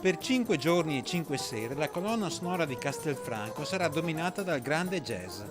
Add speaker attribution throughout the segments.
Speaker 1: Per 5 giorni e 5 sere la colonna sonora di Castelfranco sarà dominata dal grande jazz.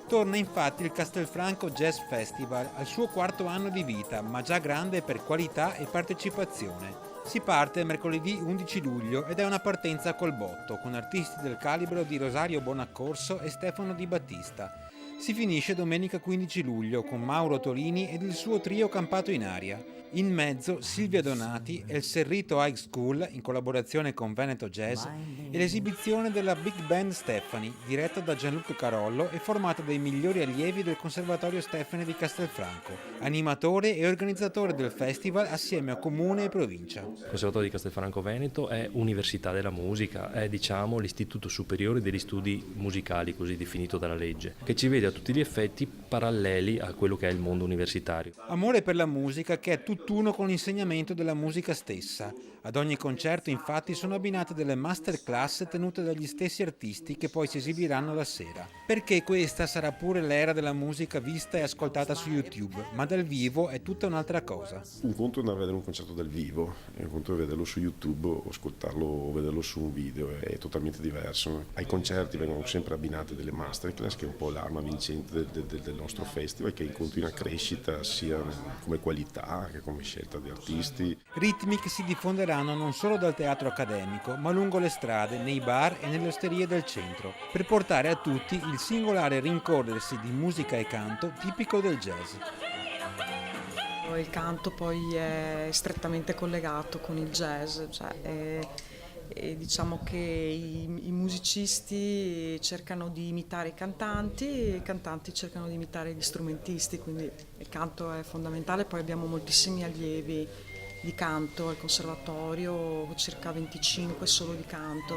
Speaker 1: Torna infatti il Castelfranco Jazz Festival al suo 4º anno di vita, ma già grande per qualità e partecipazione. Si parte mercoledì 11 luglio ed è una partenza col botto, con artisti del calibro di Rosario Bonaccorso e Stefano Di Battista. Si finisce domenica 15 luglio con Mauro Tolini ed il suo trio campato in aria. In mezzo Silvia Donati e il Serrito High School in collaborazione con Veneto Jazz e l'esibizione della Big Band Stefani, diretta da Gianluca Carollo e formata dai migliori allievi del Conservatorio Stefani di Castelfranco, animatore e organizzatore del festival assieme a comune e provincia.
Speaker 2: Il Conservatorio di Castelfranco Veneto è Università della Musica, è l'Istituto Superiore degli Studi Musicali, così definito dalla legge, che ci vede a tutti gli effetti paralleli a quello che è il mondo universitario.
Speaker 1: Amore per la musica che è tutt'uno con l'insegnamento della musica stessa. Ad ogni concerto infatti sono abbinate delle masterclass tenute dagli stessi artisti che poi si esibiranno la sera. Perché questa sarà pure l'era della musica vista e ascoltata su YouTube, ma dal vivo è tutta un'altra cosa.
Speaker 3: Un conto è andare a vedere un concerto dal vivo, e un conto è vederlo su YouTube o ascoltarlo o vederlo su un video, è totalmente diverso. Ai concerti vengono sempre abbinate delle masterclass, che è un po' l'arma vincente del nostro festival, che è in continua crescita sia come qualità che come scelta di artisti.
Speaker 1: Ritmi che si diffonderanno non solo dal teatro accademico, ma lungo le strade, nei bar e nelle osterie del centro, per portare a tutti il singolare rincorrersi di musica e canto tipico del jazz.
Speaker 4: Il canto poi è strettamente collegato con il jazz, e diciamo che i musicisti cercano di imitare i cantanti e i cantanti cercano di imitare gli strumentisti, quindi il canto è fondamentale. Poi abbiamo moltissimi allievi di canto al conservatorio, circa 25 solo di canto.